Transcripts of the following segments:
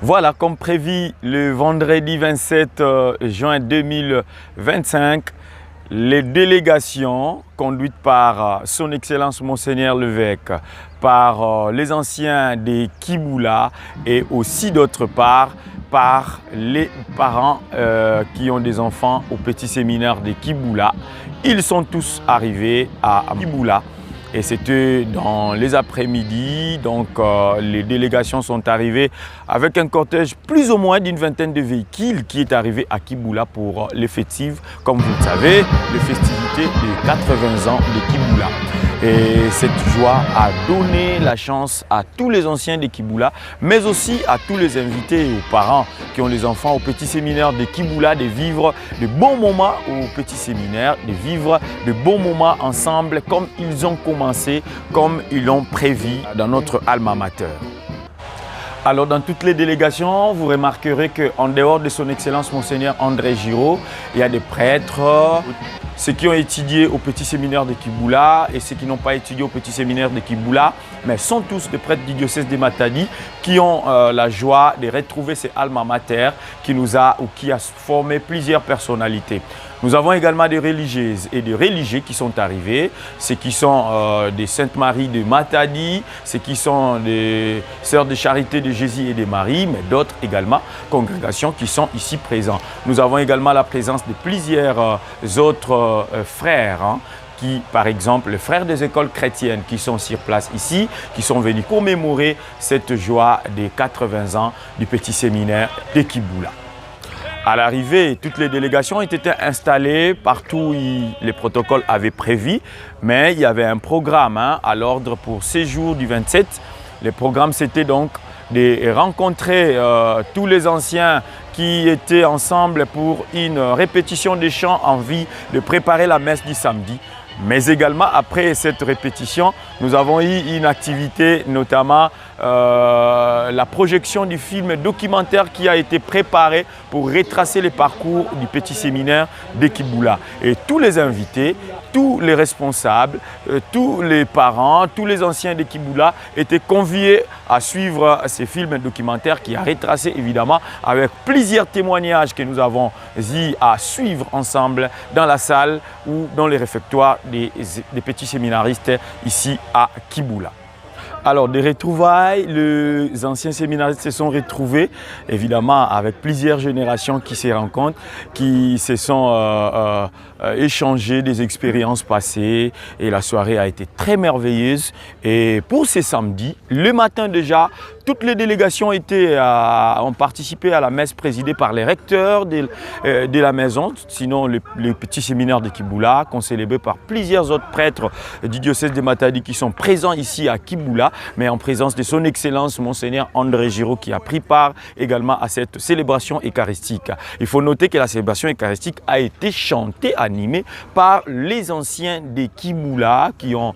Voilà, comme prévu, le vendredi 27 juin 2025, les délégations conduites par Son Excellence Monseigneur l'évêque, par les anciens des Kiboula et aussi d'autre part par les parents qui ont des enfants au petit séminaire des Kiboula. Ils sont tous arrivés à Kiboula. Et c'était dans les après-midi, donc les délégations sont arrivées avec un cortège plus ou moins d'une vingtaine de véhicules qui est arrivé à Kiboula pour les festives, comme vous le savez, les festivités des 80 ans de Kiboula. Et cette joie a donné la chance à tous les anciens de Kiboula, mais aussi à tous les invités et aux parents qui ont les enfants au petit séminaire de Kiboula de vivre de bons moments au petit séminaire, de vivre de bons moments ensemble comme ils ont commencé, comme ils l'ont prévu dans notre alma mater. Alors dans toutes les délégations, vous remarquerez qu'en dehors de son Excellence Monseigneur André Giraud, il y a des prêtres, ceux qui ont étudié au petit séminaire de Kiboula et ceux qui n'ont pas étudié au petit séminaire de Kiboula, mais sont tous des prêtres du diocèse de Matadi qui ont la joie de retrouver ces alma mater qui a formé plusieurs personnalités. Nous avons également des religieuses et des religieux qui sont arrivés, ceux qui sont des Saintes Marie de Matadi, ceux qui sont des Sœurs de Charité de Jésus et de Marie, mais d'autres également congrégations qui sont ici présents. Nous avons également la présence de plusieurs autres frères, qui, par exemple, les frères des écoles chrétiennes qui sont sur place ici, qui sont venus commémorer cette joie des 80 ans du petit séminaire de Kiboula. À l'arrivée, toutes les délégations étaient installées partout où les protocoles avaient prévu, mais il y avait un programme à l'ordre pour ces jours du 27. Le programme, c'était donc de rencontrer tous les anciens qui étaient ensemble pour une répétition des chants en vue de préparer la messe du samedi. Mais également, après cette répétition, nous avons eu une activité, notamment la projection du film documentaire qui a été préparé pour retracer le parcours du petit séminaire de Kiboula. Et tous les invités, tous les responsables, tous les parents, tous les anciens de Kiboula étaient conviés à suivre ces films documentaires qui a retracé évidemment avec plusieurs témoignages que nous avons eu à suivre ensemble dans la salle ou dans les réfectoires des petits séminaristes ici à Kiboula. Alors, des retrouvailles, les anciens séminaristes se sont retrouvés, évidemment, avec plusieurs générations qui se rencontrent, qui se sont échangés des expériences passées et la soirée a été très merveilleuse. Et pour ce samedi, le matin déjà, toutes les délégations ont participé à la messe présidée par les recteurs de la maison, sinon le petit séminaire de Kiboula, qu'on célébrait par plusieurs autres prêtres du diocèse de Matadi qui sont présents ici à Kiboula, mais en présence de son Excellence Monseigneur André Giraud qui a pris part également à cette célébration eucharistique. Il faut noter que la célébration eucharistique a été chantée, animée par les anciens des Kiboula qui ont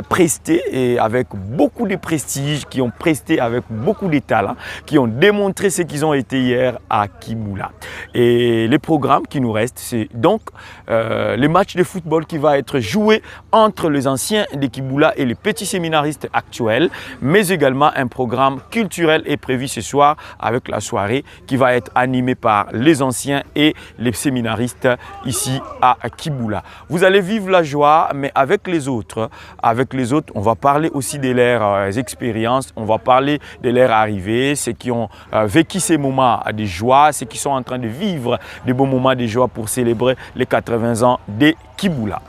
presté et avec beaucoup de prestige, qui ont presté avec beaucoup de talent, qui ont démontré ce qu'ils ont été hier à Kiboula. Et le programme qui nous reste, c'est donc le match de football qui va être joué entre les anciens de Kiboula et les petits séminaristes actuels, mais également un programme culturel est prévu ce soir avec la soirée qui va être animée par les anciens et les séminaristes ici à Kiboula. Vous allez vivre la joie, mais avec les autres. Avec les autres, on va parler aussi de leurs expériences, on va parler de leur arrivée, ceux qui ont vécu ces moments de joie, ceux qui sont en train de vivre des beaux moments de joie pour célébrer les 80 ans de Kiboula.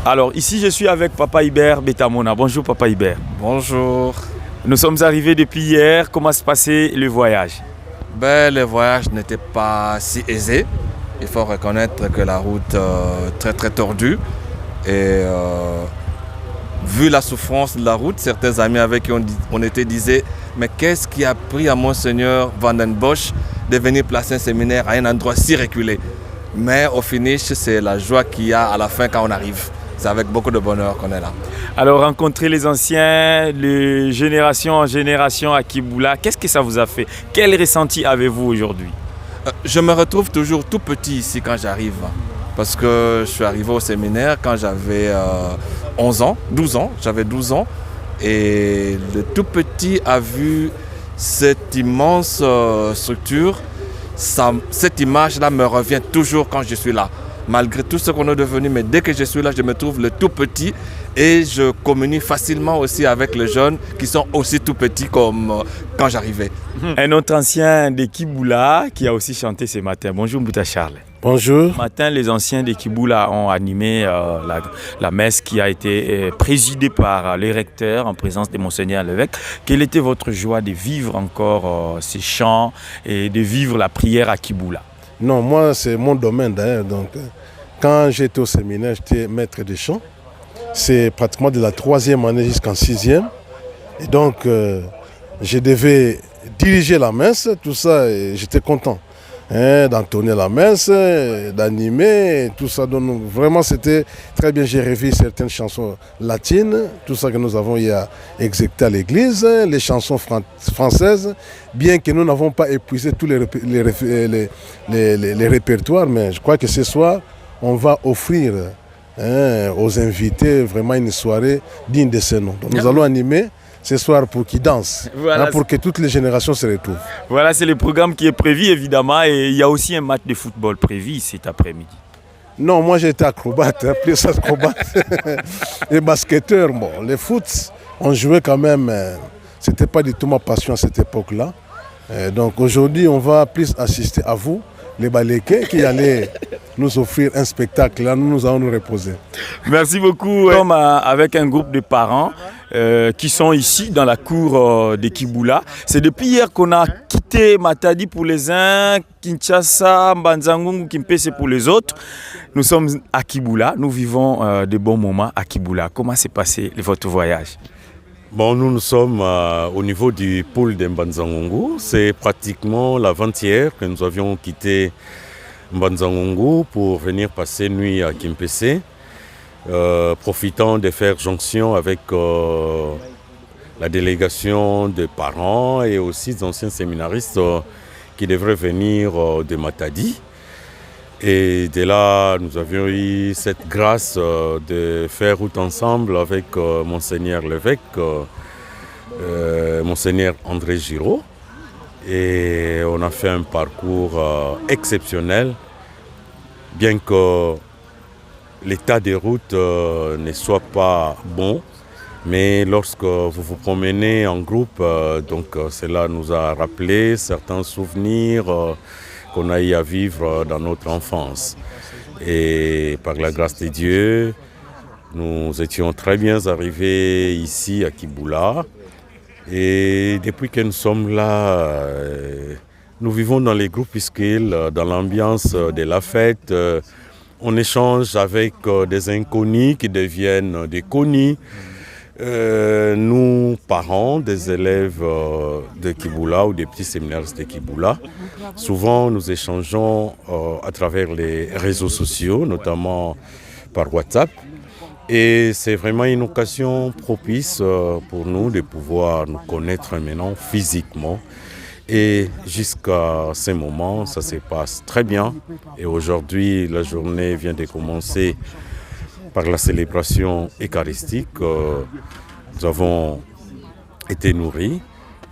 Alors ici je suis avec Papa Hibert Betamona. Bonjour Papa Hibert. Bonjour. Nous sommes arrivés depuis hier. Comment se passait le voyage? Le voyage n'était pas si aisé. Il faut reconnaître que la route est très tordue. Et vu la souffrance de la route, certains amis avec qui on était disaient « Mais qu'est-ce qui a pris à Monseigneur Van den Bosch de venir placer un séminaire à un endroit si reculé ?» Mais au finish, c'est la joie qu'il y a à la fin quand on arrive. C'est avec beaucoup de bonheur qu'on est là. Alors, rencontrer les anciens, de génération en génération à Kiboula, qu'est-ce que ça vous a fait? Quel ressenti avez-vous aujourd'hui? Je me retrouve toujours tout petit ici quand j'arrive. Parce que je suis arrivé au séminaire quand j'avais 12 ans. J'avais 12 ans. Et le tout petit a vu cette immense structure, cette image-là me revient toujours quand je suis là. Malgré tout ce qu'on est devenu, mais dès que je suis là, je me trouve le tout petit et je communique facilement aussi avec les jeunes qui sont aussi tout petits comme quand j'arrivais. Un autre ancien de Kiboula qui a aussi chanté ce matin. Bonjour Mbouta Charles. Bonjour. Ce matin, les anciens de Kiboula ont animé la messe qui a été présidée par les recteurs en présence de Monseigneur l'évêque. Quelle était votre joie de vivre encore ces chants et de vivre la prière à Kiboula? Non, moi, c'est mon domaine d'ailleurs. Donc, quand j'étais au séminaire, j'étais maître de chant. C'est pratiquement de la 3e année jusqu'en 6e. Et donc, je devais diriger la messe, tout ça, et j'étais content d'entonner la messe, d'animer, tout ça. Donc, vraiment, c'était très bien. J'ai revu certaines chansons latines, tout ça que nous avons exécuté à l'église, les chansons françaises, bien que nous n'avons pas épuisé tous les répertoires, mais je crois que ce soir, on va offrir aux invités vraiment une soirée digne de ce nom. Donc, nous allons animer ce soir pour qu'ils dansent, Voilà, pour que toutes les générations se retrouvent. Voilà, c'est le programme qui est prévu évidemment et il y a aussi un match de football prévu cet après-midi. Non, moi j'ai été acrobate, plus acrobate et basketteur. Bon, les foot, on jouait quand même, c'était pas du tout ma passion à cette époque-là. Donc aujourd'hui, on va plus assister à vous, les Balékés, qui allaient nous offrir un spectacle. Là, nous allons nous reposer. Merci beaucoup. Nous sommes avec un groupe de parents qui sont ici dans la cour de Kiboula. C'est depuis hier qu'on a quitté Matadi pour les uns, Kinshasa, Mbanzangungu, Kimpese pour les autres. Nous sommes à Kiboula. Nous vivons de bons moments à Kiboula. Comment s'est passé votre voyage? Bon, nous sommes au niveau du pôle de Mbanzangungu. C'est pratiquement l'avant-hier que nous avions quitté Mbanzangungu pour venir passer nuit à Kimpese, profitant de faire jonction avec la délégation de parents et aussi d'anciens séminaristes qui devraient venir de Matadi. Et de là, nous avions eu cette grâce de faire route ensemble avec Monseigneur l'évêque, Monseigneur André Giraud. Et on a fait un parcours exceptionnel, bien que l'état des routes ne soit pas bon. Mais lorsque vous vous promenez en groupe, cela nous a rappelé certains souvenirs qu'on a eu à vivre dans notre enfance. Et par la grâce de Dieu, nous étions très bien arrivés ici à Kiboula. Et depuis que nous sommes là, nous vivons dans les groupes piscines, dans l'ambiance de la fête. On échange avec des inconnus qui deviennent des connus. Nous, parents des élèves de Kiboula ou des petits séminaristes de Kiboula, souvent nous échangeons à travers les réseaux sociaux, notamment par WhatsApp. Et c'est vraiment une occasion propice pour nous de pouvoir nous connaître maintenant physiquement. Et jusqu'à ce moment, ça se passe très bien. Et aujourd'hui, la journée vient de commencer par la célébration eucharistique. Nous avons été nourris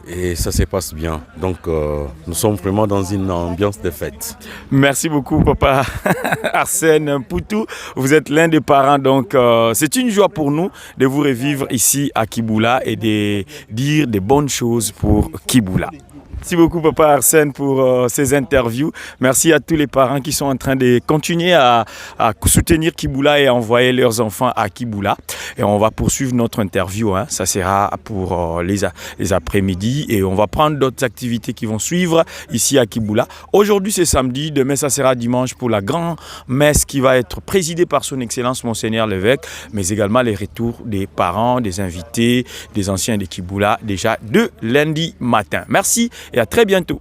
et ça se passe bien. Donc nous sommes vraiment dans une ambiance de fête. Merci beaucoup papa Arsène Poutou. Vous êtes l'un des parents, donc c'est une joie pour nous de vous revivre ici à Kiboula et de dire des bonnes choses pour Kiboula. Merci beaucoup papa Arsène pour ces interviews. Merci à tous les parents qui sont en train de continuer à soutenir Kiboula et à envoyer leurs enfants à Kiboula. Et on va poursuivre notre interview. Ça sera pour les après-midi et on va prendre d'autres activités qui vont suivre ici à Kiboula. Aujourd'hui c'est samedi, demain ça sera dimanche pour la grande messe qui va être présidée par son Excellence Monseigneur l'évêque, mais également les retours des parents, des invités, des anciens de Kiboula déjà de lundi matin. Merci et à très bientôt.